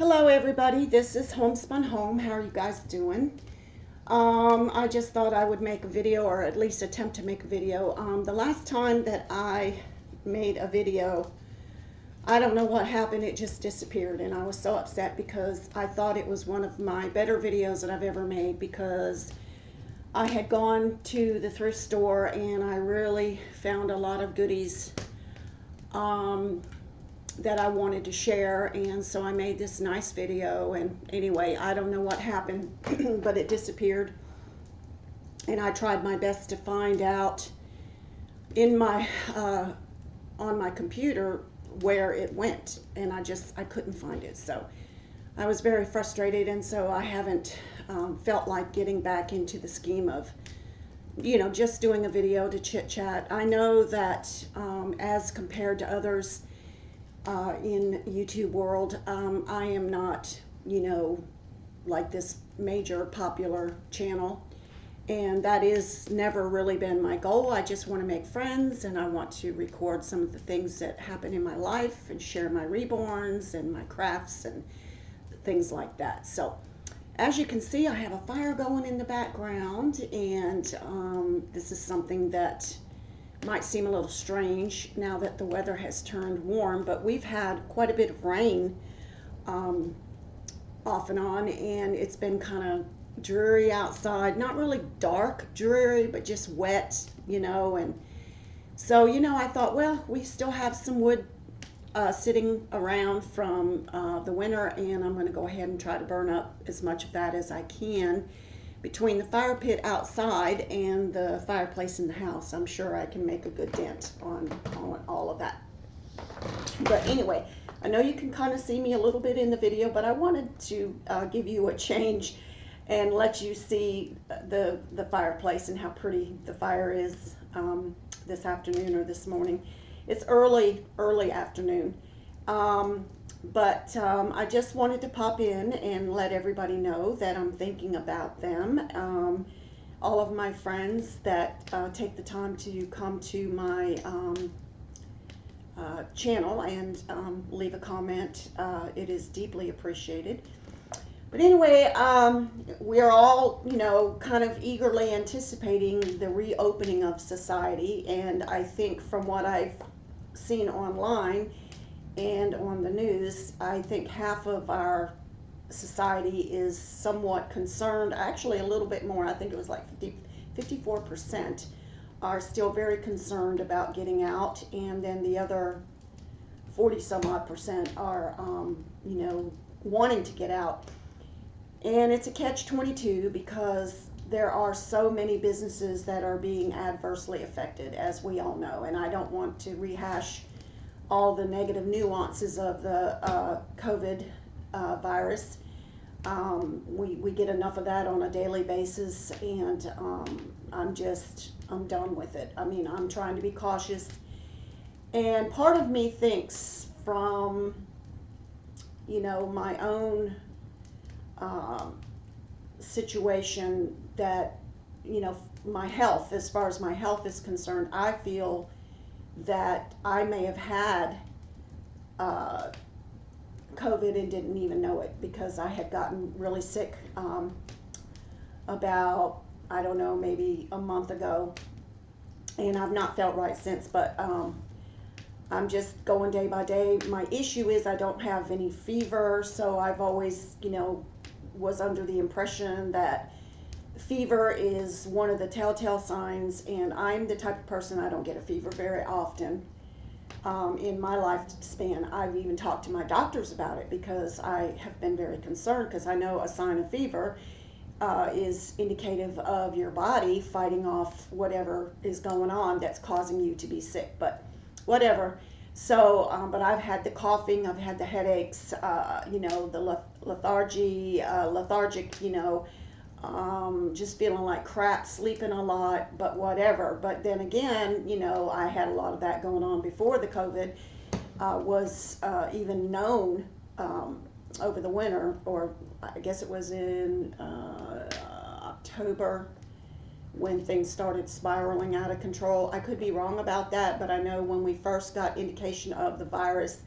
Hello everybody, this is Homespun Home. How are you guys doing? I just thought I would make a video, or at least attempt to make a video. The last time that I made a video, I don't know what happened, it just disappeared, and I was so upset because I thought it was one of my better videos that I've ever made, because I had gone to the thrift store and I really found a lot of goodies that I wanted to share, and so I made this nice video. And anyway, I don't know what happened but it disappeared, and I tried my best to find out in my on my computer where it went, and I couldn't find it. So I was very frustrated, and so I haven't felt like getting back into the scheme of just doing a video to chit chat. I know that as compared to others in YouTube world, I am not, like this major popular channel, and that is never really been my goal. I just want to make friends, and I want to record some of the things that happen in my life and share my reborns and my crafts and things like that. So as you can see, I have a fire going in the background, and this is something that might seem a little strange now that the weather has turned warm, but we've had quite a bit of rain off and on, and it's been kind of dreary outside. Not really dark dreary, but just wet, and so I thought, well, we still have some wood sitting around from the winter, and I'm going to go ahead and try to burn up as much of that as I can. Between the fire pit outside and the fireplace in the house, I'm sure I can make a good dent on all of that. But anyway, I know you can kind of see me a little bit in the video, but I wanted to give you a change and let you see the fireplace and how pretty the fire is this afternoon, or this morning. It's early afternoon. But I just wanted to pop in and let everybody know that I'm thinking about them. All of my friends that take the time to come to my channel and leave a comment, it is deeply appreciated. But anyway, we're all, kind of eagerly anticipating the reopening of society, and I think from what I've seen online and on the news, I think half of our society is somewhat concerned. Actually, a little bit more. I think it was like 54% are still very concerned about getting out, and then the other 40 some odd percent are, wanting to get out. And it's a catch-22, because there are so many businesses that are being adversely affected, as we all know, and I don't want to rehash all the negative nuances of the COVID virus. We get enough of that on a daily basis, and I'm done with it. I mean, I'm trying to be cautious, and part of me thinks from, my own situation that, my health, as far as my health is concerned, I feel that I may have had COVID and didn't even know it, because I had gotten really sick about, I don't know, maybe a month ago, and I've not felt right since. But I'm just going day by day. My issue is I don't have any fever, so I've always, was under the impression that fever is one of the telltale signs, and I'm the type of person, I don't get a fever very often in my lifespan. I've even talked to my doctors about it, because I have been very concerned, because I know a sign of fever is indicative of your body fighting off whatever is going on that's causing you to be sick, but whatever. So, but I've had the coughing, I've had the headaches, the lethargic, just feeling like crap, sleeping a lot, but whatever. But then again, I had a lot of that going on before the COVID was even known over the winter, or I guess it was in October, when things started spiraling out of control. I could be wrong about that, but I know when we first got indication of the virus,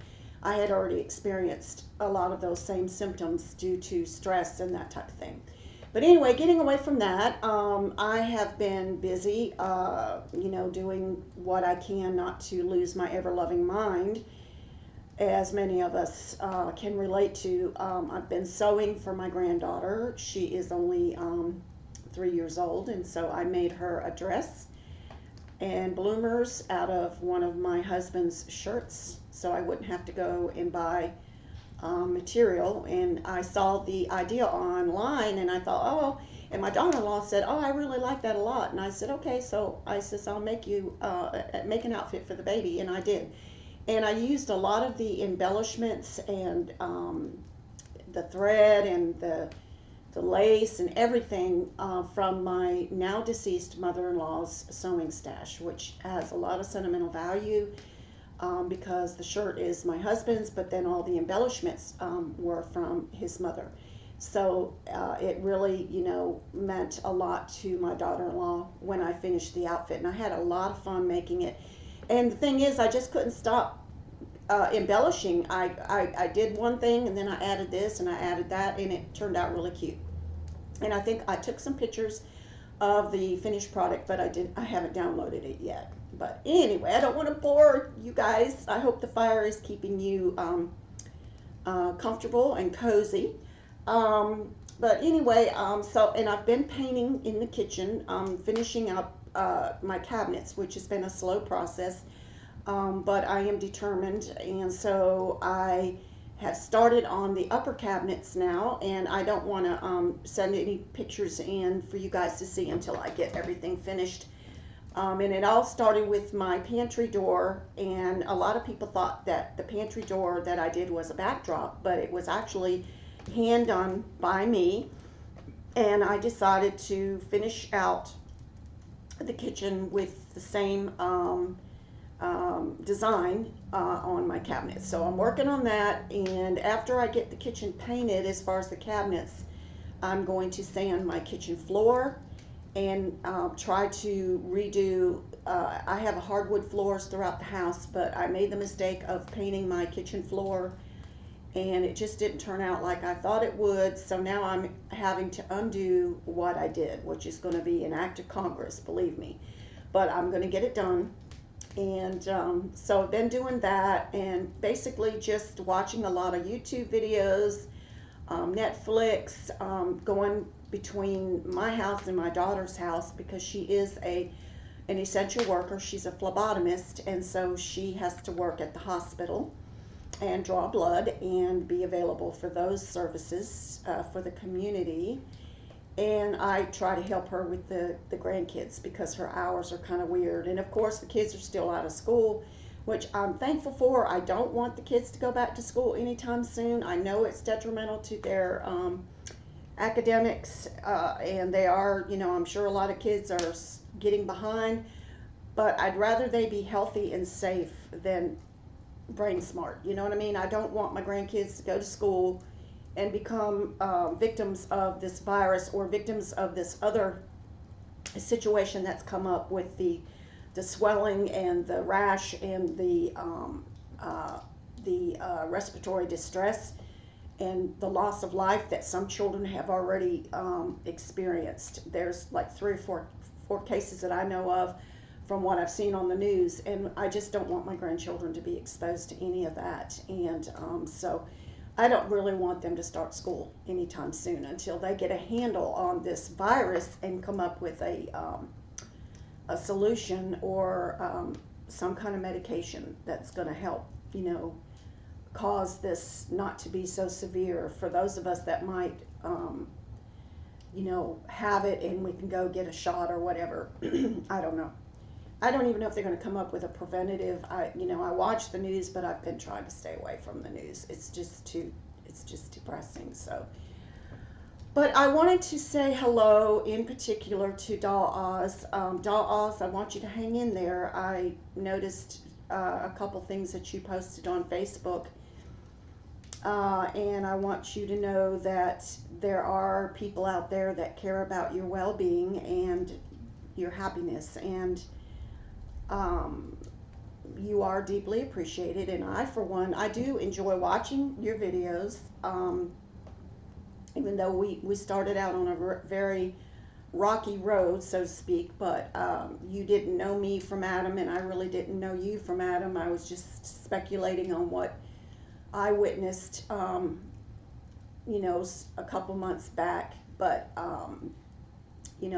I had already experienced a lot of those same symptoms due to stress and that type of thing. But anyway, getting away from that, I have been busy, doing what I can not to lose my ever loving mind, as many of us can relate to. I've been sewing for my granddaughter. She is only 3 years old, and so I made her a dress and bloomers out of one of my husband's shirts so I wouldn't have to go and buy material. And I saw the idea online and I thought, oh, and my daughter-in-law said, oh, I really like that a lot. And I said, okay, so I says, I'll make you make an outfit for the baby. And I did. And I used a lot of the embellishments and the thread and the lace and everything from my now deceased mother-in-law's sewing stash, which has a lot of sentimental value because the shirt is my husband's, but then all the embellishments were from his mother. So it really, meant a lot to my daughter-in-law when I finished the outfit, and I had a lot of fun making it. And the thing is, I just couldn't stop embellishing. I did one thing, and then I added this, and I added that, and it turned out really cute. And I think I took some pictures of the finished product, but I haven't downloaded it yet. But anyway, I don't want to bore you guys. I hope the fire is keeping you comfortable and cozy. But anyway, and I've been painting in the kitchen, finishing up my cabinets, which has been a slow process, but I am determined, and so I have started on the upper cabinets now, and I don't want to send any pictures in for you guys to see until I get everything finished. And it all started with my pantry door, and a lot of people thought that the pantry door that I did was a backdrop, but it was actually hand done by me, and I decided to finish out the kitchen with the same design on my cabinets. So I'm working on that, and after I get the kitchen painted, as far as the cabinets, I'm going to sand my kitchen floor and try to redo. I have hardwood floors throughout the house, but I made the mistake of painting my kitchen floor, and it just didn't turn out like I thought it would. So now I'm having to undo what I did, which is going to be an act of Congress, believe me. But I'm going to get it done. And so I've been doing that, and basically just watching a lot of YouTube videos, Netflix, going between my house and my daughter's house because she is an essential worker. She's a phlebotomist, and so she has to work at the hospital and draw blood and be available for those services for the community. And I try to help her with the grandkids because her hours are kind of weird. And of course the kids are still out of school, which I'm thankful for. I don't want the kids to go back to school anytime soon. I know it's detrimental to their academics, and they are, I'm sure a lot of kids are getting behind, but I'd rather they be healthy and safe than brain smart. You know what I mean? I don't want my grandkids to go to school and become victims of this virus or victims of this other situation that's come up with the swelling and the rash and the respiratory distress and the loss of life that some children have already experienced. There's like 3 or 4 cases that I know of from what I've seen on the news, and I just don't want my grandchildren to be exposed to any of that. And so I don't really want them to start school anytime soon until they get a handle on this virus and come up with a solution or some kind of medication that's going to help, cause this not to be so severe for those of us that might, have it and we can go get a shot or whatever. I don't know. I don't even know if they're going to come up with a preventative. I watch the news, but I've been trying to stay away from the news. It's just depressing. So, but I wanted to say hello in particular to Doll Oz. Doll Oz, I want you to hang in there. I noticed a couple things that you posted on Facebook, and I want you to know that there are people out there that care about your well-being and your happiness, and you are deeply appreciated, and I, for one, I do enjoy watching your videos. Even though we started out on a very rocky road, so to speak, but you didn't know me from Adam, and I really didn't know you from Adam. I was just speculating on what I witnessed, a couple months back. But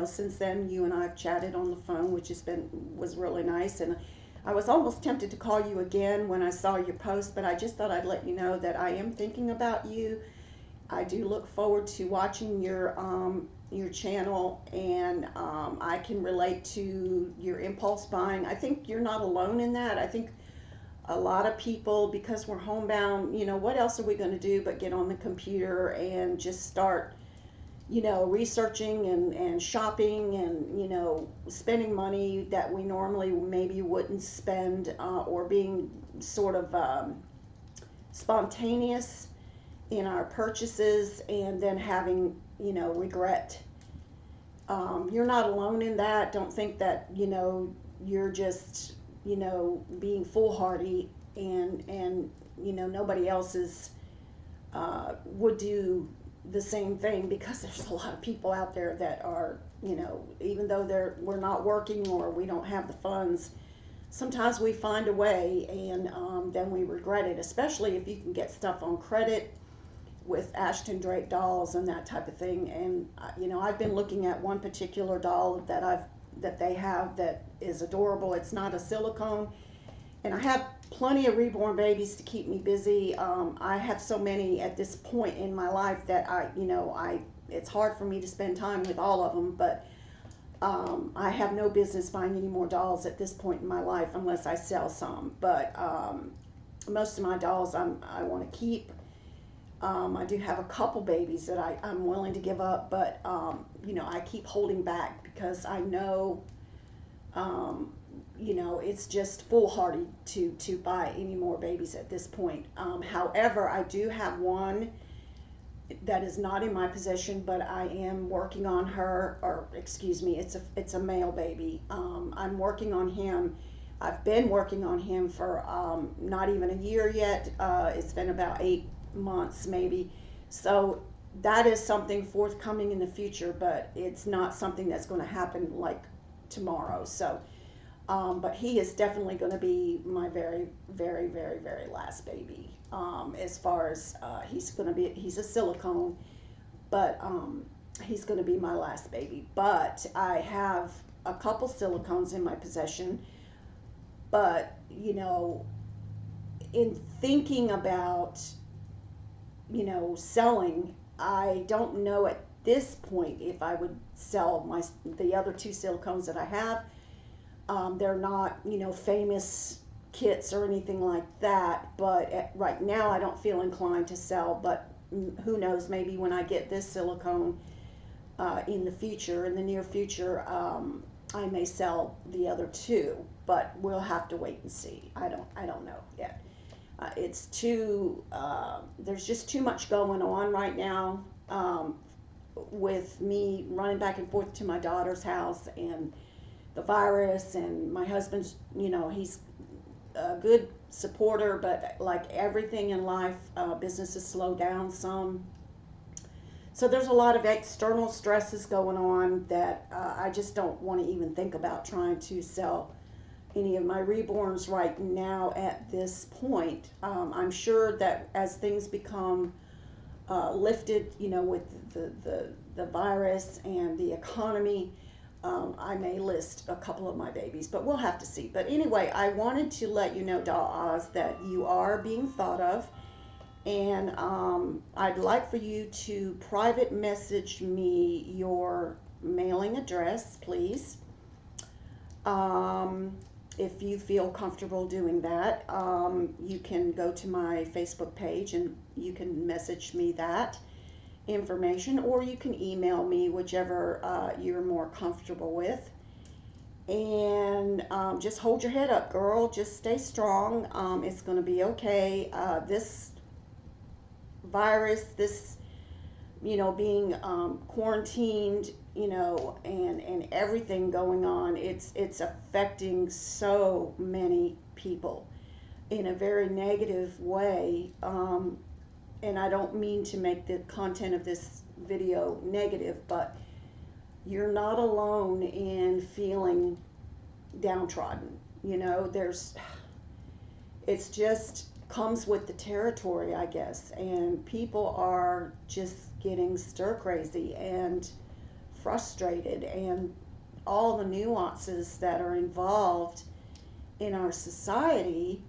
since then, you and I have chatted on the phone, which was really nice. And I was almost tempted to call you again when I saw your post, but I just thought I'd let you know that I am thinking about you. I do look forward to watching your channel, and I can relate to your impulse buying. I think you're not alone in that. I think a lot of people, because we're homebound, what else are we going to do but get on the computer and just start, researching and shopping and, spending money that we normally maybe wouldn't spend, or being sort of spontaneous in our purchases, and then having, regret. You're not alone in that. Don't think that, you're just, being foolhardy, and nobody else would do the same thing, because there's a lot of people out there that are, even though we're not working or we don't have the funds, sometimes we find a way, and then we regret it, especially if you can get stuff on credit with Ashton Drake dolls and that type of thing. And I've been looking at one particular doll that they have that is adorable. It's not a silicone, and I have plenty of reborn babies to keep me busy. I have so many at this point in my life that it's hard for me to spend time with all of them, but I have no business buying any more dolls at this point in my life unless I sell some. But most of my dolls I want to keep. I do have a couple babies that I'm willing to give up, but I keep holding back because I know, it's just foolhardy to buy any more babies at this point. However, I do have one that is not in my possession, but I am working on her, or excuse me, it's a male baby. I'm working on him. I've been working on him for not even a year yet. It's been about 8 months maybe. So that is something forthcoming in the future, but it's not something that's going to happen like tomorrow. So but he is definitely going to be my very, very, very, very last baby. As far as he's a silicone, but he's going to be my last baby. But I have a couple silicones in my possession, but in thinking about selling, I don't know at this point if I would sell the other 2 silicones that I have. They're not, famous kits or anything like that, but right now I don't feel inclined to sell. But who knows, maybe when I get this silicone in the near future, I may sell the other 2, but we'll have to wait and see. I don't know yet. There's just too much going on right now, with me running back and forth to my daughter's house, and the virus, and my husband's, he's a good supporter, but like everything in life, business has slowed down some. So there's a lot of external stresses going on that I just don't want to even think about trying to sell any of my reborns right now at this point. I'm sure that as things become lifted, with the virus and the economy, I may list a couple of my babies, but we'll have to see. But anyway, I wanted to let you know, Doll Oz, that you are being thought of, and I'd like for you to private message me your mailing address, please. If you feel comfortable doing that, you can go to my Facebook page and you can message me that information, or you can email me, whichever you're more comfortable with. And just hold your head up, girl. Just stay strong. It's going to be okay. This virus, being quarantined, and everything going on. It's affecting so many people in a very negative way. And I don't mean to make the content of this video negative, but you're not alone in feeling downtrodden. It's just comes with the territory, I guess. And people are just getting stir crazy and frustrated, and all the nuances that are involved in our society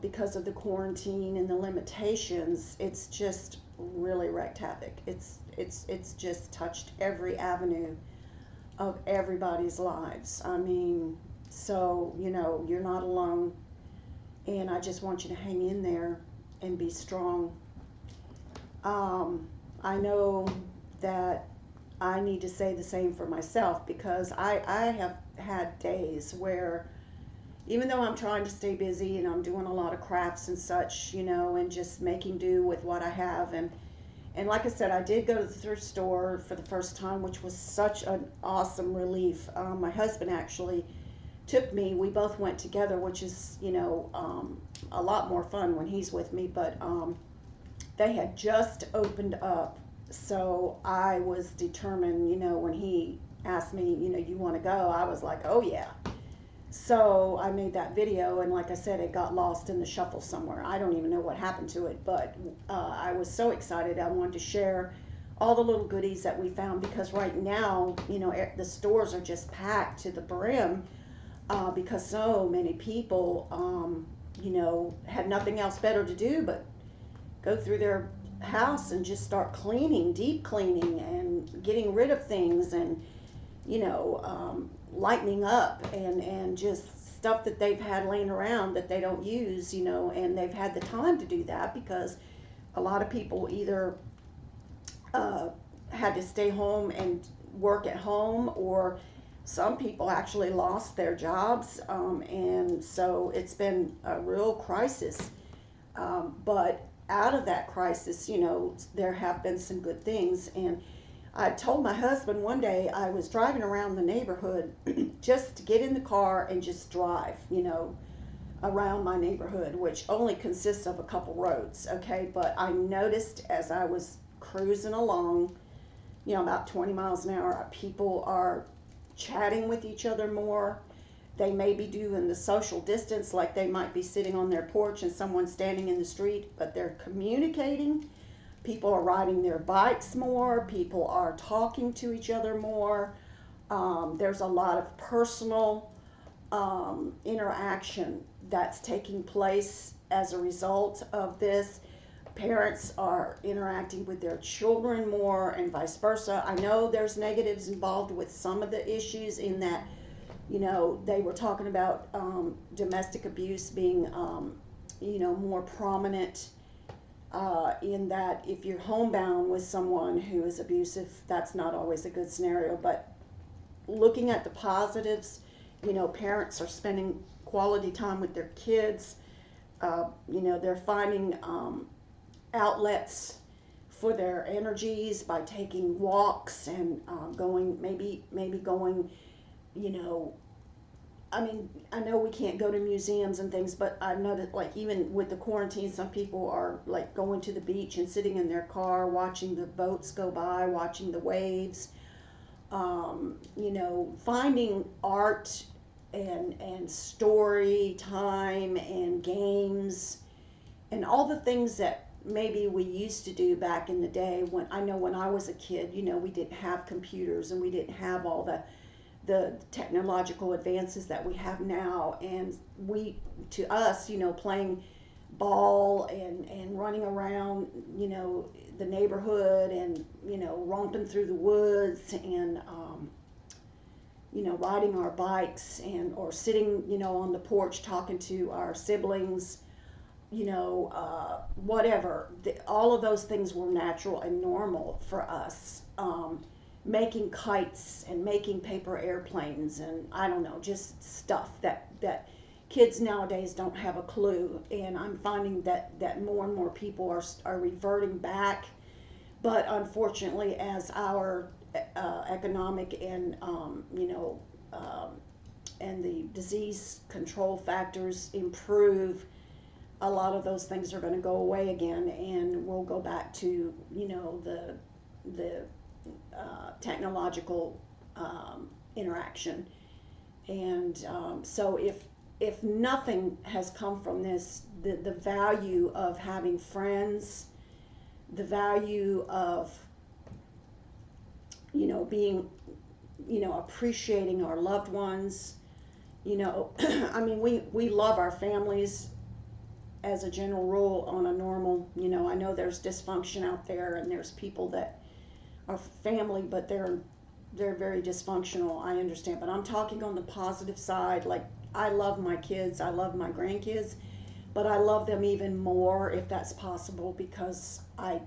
because of the quarantine and the limitations. It's just really wreaked havoc. It's just touched every avenue of everybody's lives. I mean, so you're not alone, and I just want you to hang in there and be strong. I know that I need to say the same for myself, because I have had days where, even though I'm trying to stay busy and I'm doing a lot of crafts and such, and just making do with what I have, and like I said, I did go to the thrift store for the first time, which was such an awesome relief. My husband actually took me. We both went together, which is, a lot more fun when he's with me, but they had just opened up, so I was determined, when he asked me, you want to go, I was like, oh yeah. So I made that video, and like I said, it got lost in the shuffle somewhere. I don't even know what happened to it, but I was so excited. I wanted to share all the little goodies that we found, because right now, the stores are just packed to the brim, because so many people, had nothing else better to do but go through their house and just start cleaning, deep cleaning, and getting rid of things, and lightening up, and just stuff that they've had laying around that they don't use, and they've had the time to do that because a lot of people either had to stay home and work at home, or some people actually lost their jobs, and so it's been a real crisis. But out of that crisis, there have been some good things. And I told my husband one day, I was driving around the neighborhood just to get in the car and just drive, around my neighborhood, which only consists of a couple roads, okay? But I noticed as I was cruising along, about 20 miles an hour, people are chatting with each other more. They may be doing the social distance, like they might be sitting on their porch and someone's standing in the street, but they're communicating. People are riding their bikes more. People are talking to each other more. There's a lot of personal interaction that's taking place as a result of this. Parents are interacting with their children more, and vice versa. I know there's negatives involved with some of the issues, in that they were talking about domestic abuse being more prominent, in that if you're homebound with someone who is abusive, that's not always a good scenario. But looking at the positives, parents are spending quality time with their kids. They're finding outlets for their energies by taking walks and going, maybe going, I know we can't go to museums and things, but I know that, like, even with the quarantine, some people are like going to the beach and sitting in their car, watching the boats go by, watching the waves, finding art and story time and games and all the things that maybe we used to do back in the day. When I was a kid, we didn't have computers, and we didn't have all the technological advances that we have now. And to us, playing ball and running around, the neighborhood, and, romping through the woods, and, riding our bikes, or sitting, on the porch talking to our siblings, whatever. All of those things were natural and normal for us. Making kites and making paper airplanes, and I don't know, just stuff that kids nowadays don't have a clue. And I'm finding that more and more people are reverting back But unfortunately, as our economic and and the disease control factors improve, a lot of those things are going to go away again, and we'll go back to the technological interaction. And so if nothing has come from this, the value of having friends, the value of being appreciating our loved ones, I mean, we love our families as a general rule on a normal, I know there's dysfunction out there, and there's people that are family but they're very dysfunctional, I understand, but I'm talking on the positive side. Like, I love my kids, I love my grandkids, but I love them even more, if that's possible, because I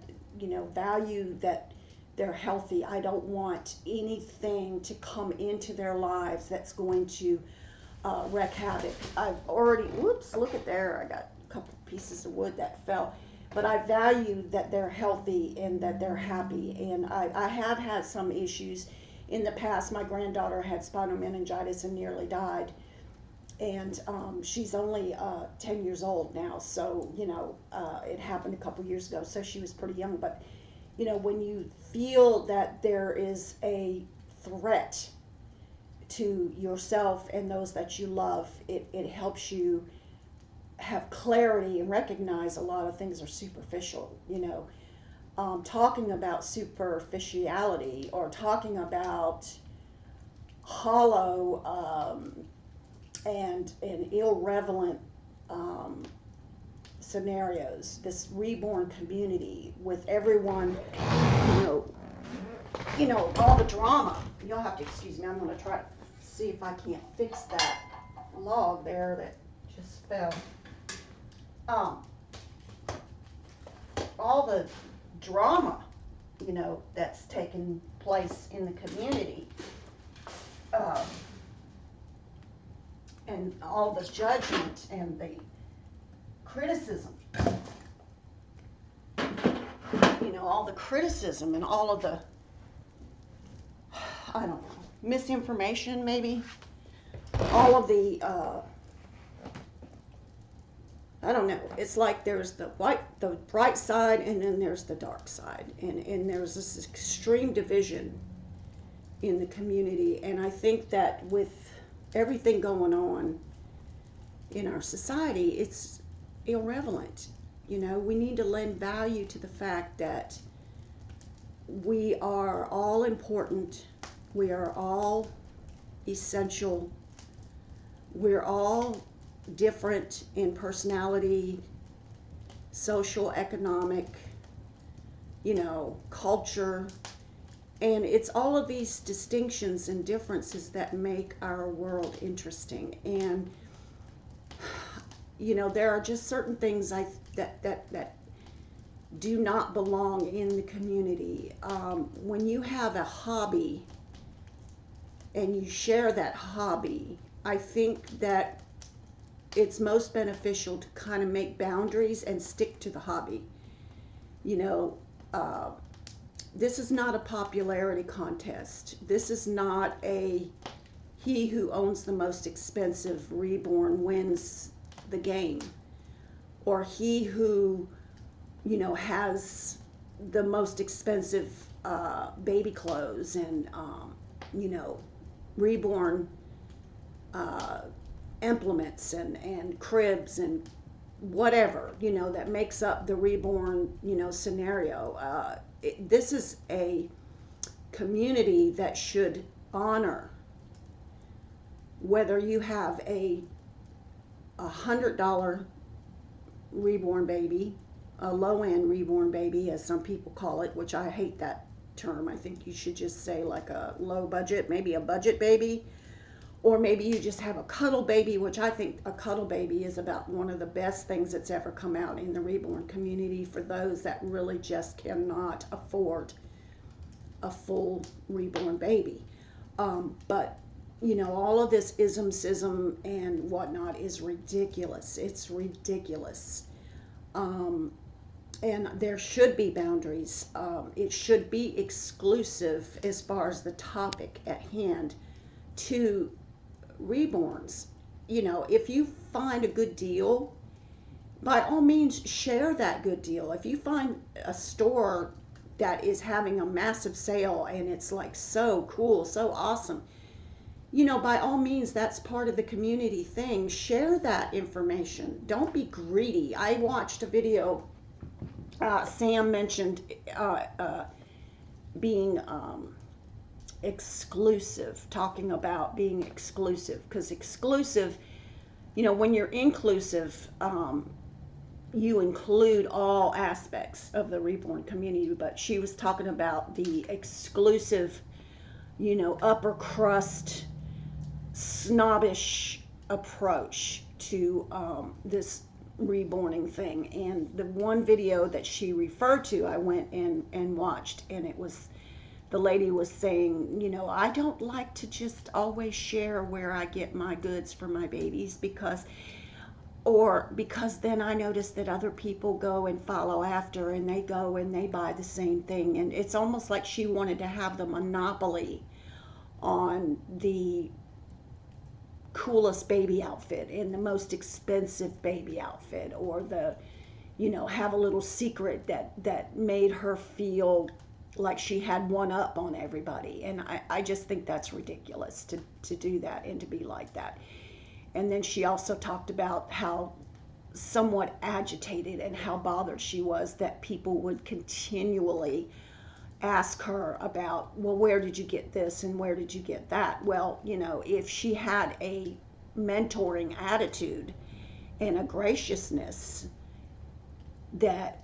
value that they're healthy. I don't want anything to come into their lives that's going to wreak havoc. I've already, whoops, look at there, I got a couple pieces of wood that fell. But I value that they're healthy and that they're happy. And I have had some issues in the past. My granddaughter had spinal meningitis and nearly died. And she's only 10 years old now. So, it happened a couple years ago. So she was pretty young. But, when you feel that there is a threat to yourself and those that you love, it helps you have clarity and recognize a lot of things are superficial. Talking about superficiality, or talking about hollow and irrelevant scenarios, this reborn community with everyone, all the drama. You'll have to excuse me, I'm going to try to see if I can't fix that log there that just fell. All the drama, that's taken place in the community, and all the judgment and the criticism, all the criticism and all of the, I don't know, misinformation maybe, all of the, I don't know. It's like there's the bright side, and then there's the dark side, and there's this extreme division in the community. And I think that with everything going on in our society, it's irrelevant. We need to lend value to the fact that we are all important. We are all essential. We're all different in personality, social, economic, culture. And it's all of these distinctions and differences that make our world interesting. And, there are just certain things that do not belong in the community. When you have a hobby and you share that hobby, I think that it's most beneficial to kind of make boundaries and stick to the hobby. This is not a popularity contest. This is not a he who owns the most expensive reborn wins the game, or he who has the most expensive baby clothes and reborn implements and cribs and whatever that makes up the reborn scenario. This is a community that should honor whether you have a $100 reborn baby, a low-end reborn baby, as some people call it, which I hate that term. I think you should just say like a low budget, maybe a budget baby, or maybe you just have a cuddle baby, which I think a cuddle baby is about one of the best things that's ever come out in the reborn community for those that really just cannot afford a full reborn baby. But all of this ism and whatnot is ridiculous. It's ridiculous. And there should be boundaries. It should be exclusive as far as the topic at hand to reborns. If you find a good deal, by all means share that good deal. If you find a store that is having a massive sale and it's like so cool, so awesome, by all means, that's part of the community thing. Share that information. Don't be greedy. I watched a video. Sam mentioned being exclusive, talking about being exclusive, because exclusive, when you're inclusive, you include all aspects of the reborn community. But she was talking about the exclusive, upper crust, snobbish approach to this reborning thing. And the one video that she referred to, I went and watched, and it was, the lady was saying, I don't like to just always share where I get my goods for my babies because then I notice that other people go and follow after, and they go and they buy the same thing. And it's almost like she wanted to have the monopoly on the coolest baby outfit and the most expensive baby outfit, or the have a little secret that made her feel like she had one up on everybody. And I just think that's ridiculous to do that and to be like that. And then she also talked about how somewhat agitated and how bothered she was that people would continually ask her about, well, where did you get this and where did you get that? Well, if she had a mentoring attitude and a graciousness that,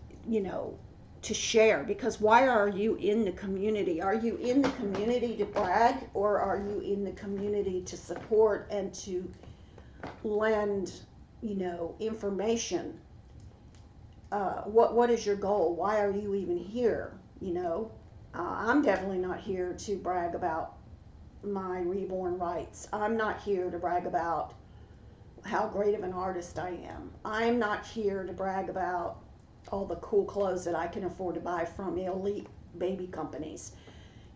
to share, because why are you in the community? Are you in the community to brag, or are you in the community to support and to lend, information? What is your goal? Why are you even here? I'm definitely not here to brag about my reborn rights. I'm not here to brag about how great of an artist I am. I'm not here to brag about all the cool clothes that I can afford to buy from elite baby companies.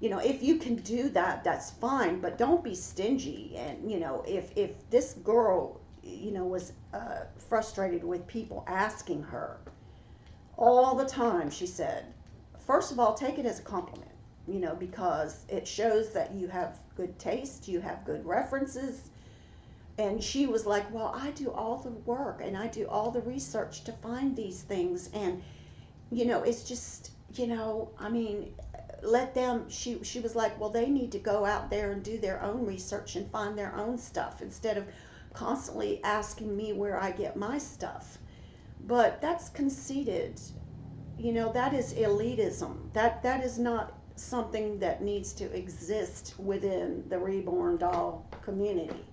If you can do that, that's fine, but don't be stingy. And, if this girl, was frustrated with people asking her all the time, she said, first of all, take it as a compliment, because it shows that you have good taste, you have good references. And she was like, well, I do all the work and I do all the research to find these things. And, it's just, let them, she was like, well, they need to go out there and do their own research and find their own stuff instead of constantly asking me where I get my stuff. But that's conceited. That is elitism. That is not something that needs to exist within the reborn doll community.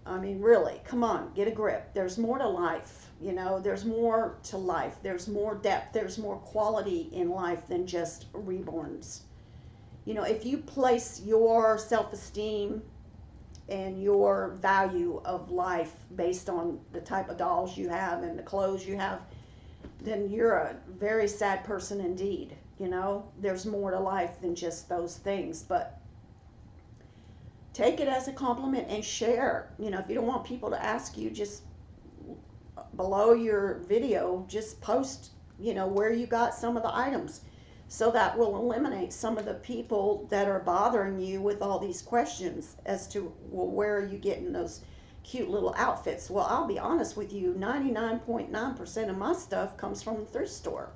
I mean, really, come on, get a grip. There's more to life, there's more to life. There's more depth, there's more quality in life than just reborns. If you place your self-esteem and your value of life based on the type of dolls you have and the clothes you have, then you're a very sad person indeed. There's more to life than just those things. But take it as a compliment and share. If you don't want people to ask you, just below your video, just post, where you got some of the items. So that will eliminate some of the people that are bothering you with all these questions as to, well, where are you getting those cute little outfits? Well, I'll be honest with you, 99.9% of my stuff comes from the thrift store.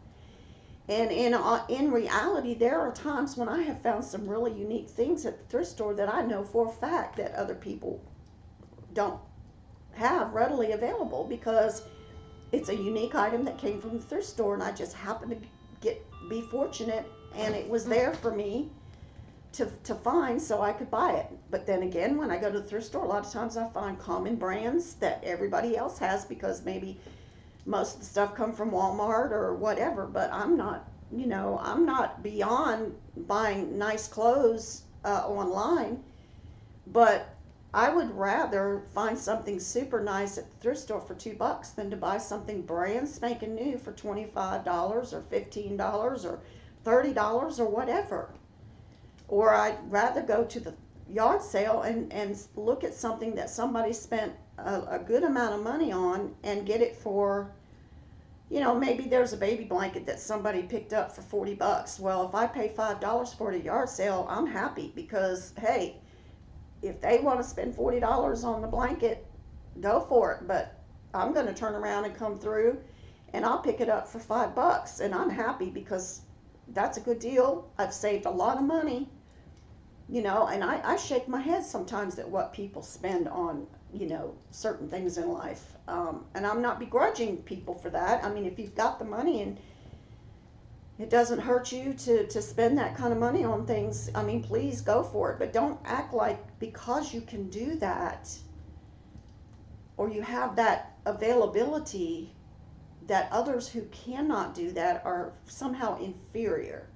And in reality, there are times when I have found some really unique things at the thrift store that I know for a fact that other people don't have readily available, because it's a unique item that came from the thrift store, and I just happened to be fortunate, and it was there for me to find, so I could buy it. But then again, when I go to the thrift store, a lot of times I find common brands that everybody else has, because maybe most of the stuff come from Walmart or whatever. But I'm not, I'm not beyond buying nice clothes online. But I would rather find something super nice at the thrift store for $2 than to buy something brand spanking new for $25 or $15 or $30 or whatever. Or I'd rather go to the yard sale and look at something that somebody spent a good amount of money on and get it for, maybe there's a baby blanket that somebody picked up for $40. Well, if I pay $5 for it at a yard sale, I'm happy because, hey, if they want to spend $40 on the blanket, go for it. But I'm going to turn around and come through and I'll pick it up for $5 and I'm happy because that's a good deal. I've saved a lot of money, and I shake my head sometimes at what people spend on, certain things in life. And I'm not begrudging people for that. I mean, if you've got the money and it doesn't hurt you to spend that kind of money on things, I mean, please go for it. But don't act like because you can do that or you have that availability that others who cannot do that are somehow inferior.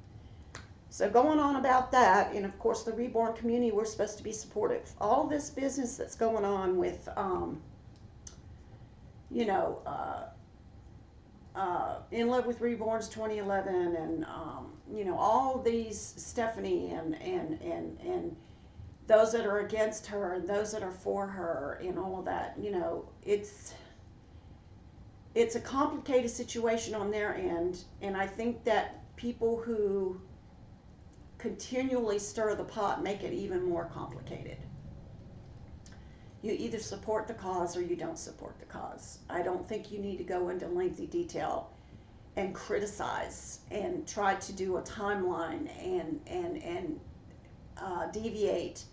So going on about that, and of course the reborn community, we're supposed to be supportive. All this business that's going on with, In Love with Reborns 2011, and all these Stephanie and those that are against her and those that are for her and all of that, it's a complicated situation on their end, and I think that people who continually stir the pot make it even more complicated. You either support the cause or you don't support the cause. I don't think you need to go into lengthy detail and criticize and try to do a timeline and deviate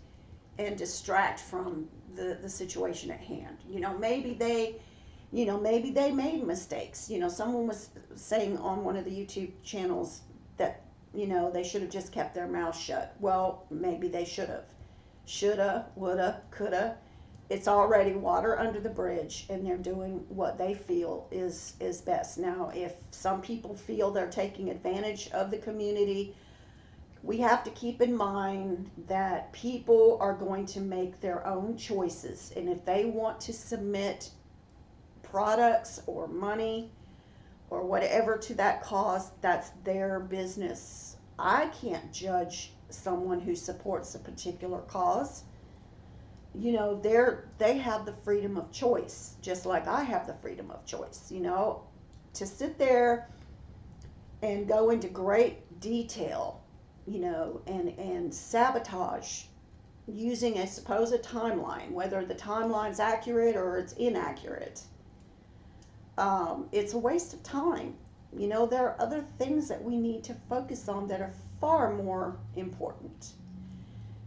and distract from the situation at hand. Maybe they made mistakes. Someone was saying on one of the YouTube channels that, they should have just kept their mouth shut. Well, maybe they should have. Shoulda, woulda, coulda. It's already water under the bridge, and they're doing what they feel is best. Now, if some people feel they're taking advantage of the community, we have to keep in mind that people are going to make their own choices. And if they want to submit products or money or whatever to that cause, that's their business. I can't judge someone who supports a particular cause. They have the freedom of choice, just like I have the freedom of choice. To sit there and go into great detail, and sabotage using a supposed timeline, whether the timeline's accurate or it's inaccurate. It's a waste of time. There are other things that we need to focus on that are far more important.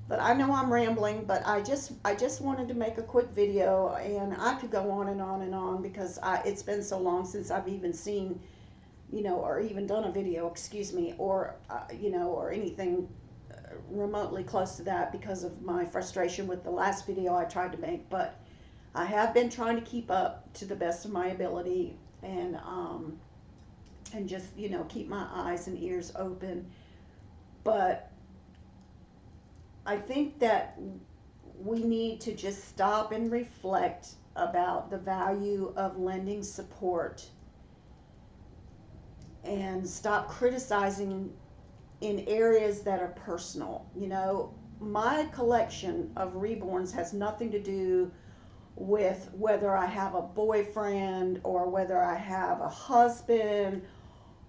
But I know I'm rambling, but I just wanted to make a quick video, and I could go on and on and on because it's been so long since I've even seen, or even done a video, or or anything remotely close to that because of my frustration with the last video I tried to make. But I have been trying to keep up to the best of my ability, and just keep my eyes and ears open. But I think that we need to just stop and reflect about the value of lending support and stop criticizing in areas that are personal. My collection of reborns has nothing to do with whether I have a boyfriend or whether I have a husband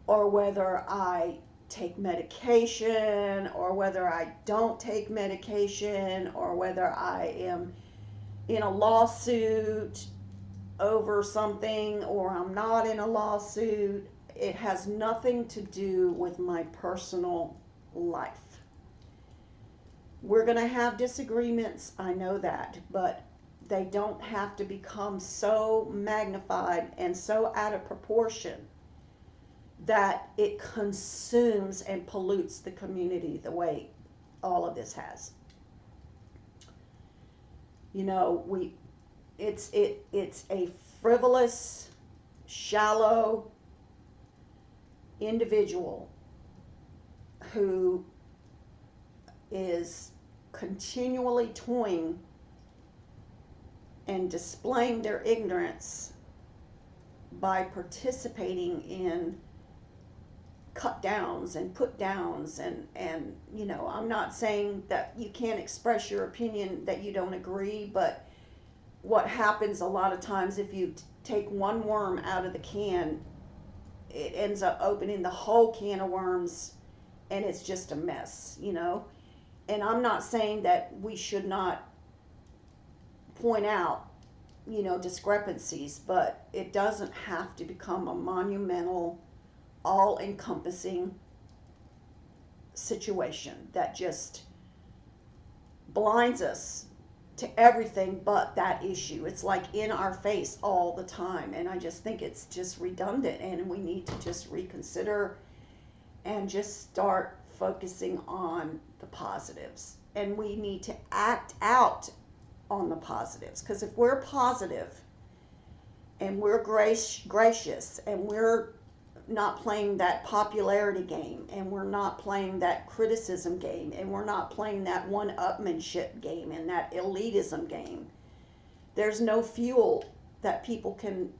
or whether I take medication or whether I don't take medication or whether I am in a lawsuit over something or I'm not in a lawsuit. It has nothing to do with my personal life. We're going to have disagreements, I know that, but they don't have to become so magnified and so out of proportion that it consumes and pollutes the community the way all of this has. It's a frivolous, shallow individual who is continually toying and displaying their ignorance by participating in cut downs and put downs, and you know, I'm not saying that you can't express your opinion that you don't agree, but what happens a lot of times, if you take one worm out of the can, it ends up opening the whole can of worms, and it's just a mess, you know. And I'm not saying that we should not point out, you know, discrepancies, but it doesn't have to become a monumental, all-encompassing situation that just blinds us to everything but that issue. It's like in our face all the time, and I just think it's just redundant, and we need to just reconsider and just start focusing on the positives, and we need to act out on the positives, because if we're positive and we're gracious and we're not playing that popularity game, and we're not playing that criticism game, and we're not playing that one-upmanship game and that elitism game, there's no fuel that people can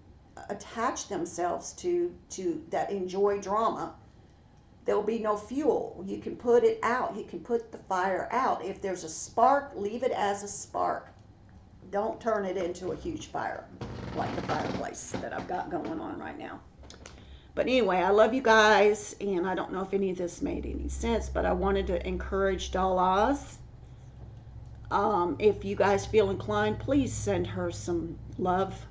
attach themselves to that enjoy drama. There'll be no fuel. You can put it out. You can put the fire out. If there's a spark, leave it as a spark. Don't turn it into a huge fire like the fireplace that I've got going on right now. But anyway, I love you guys, and I don't know if any of this made any sense, but I wanted to encourage Doll Oz. If you guys feel inclined, please send her some love.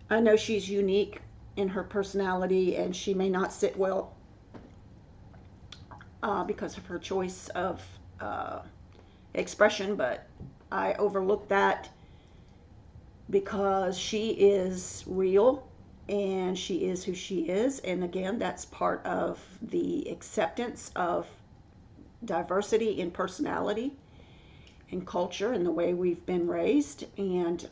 I know she's unique in her personality, and she may not sit well because of her choice of expression, but I overlook that because she is real and she is who she is. And again, that's part of the acceptance of diversity in personality and culture and the way we've been raised. And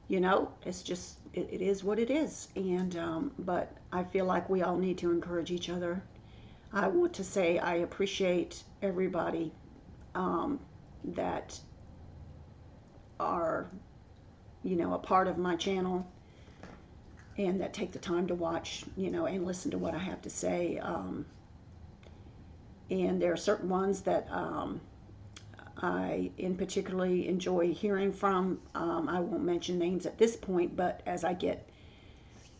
you know, it's just, it is what it is. And but I feel like we all need to encourage each other. I want to say I appreciate everybody that are, you know, a part of my channel and that take the time to watch, you know, and listen to what I have to say. And there are certain ones that I in particularly enjoy hearing from. I won't mention names at this point, but as I get,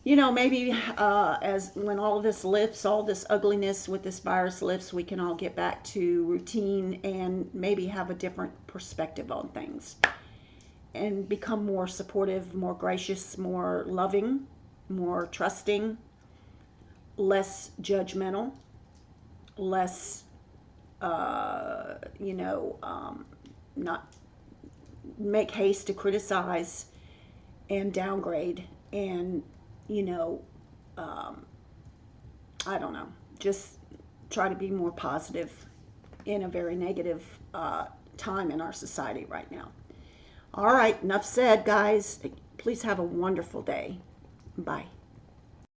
you know, maybe as when all of this lifts, all this ugliness with this virus lifts, we can all get back to routine and maybe have a different perspective on things and become more supportive, more gracious, more loving, more trusting, less judgmental, less, you know, not make haste to criticize and downgrade and, you know, I don't know, just try to be more positive in a very negative time in our society right now. All right, enough said, guys. Please have a wonderful day. Bye.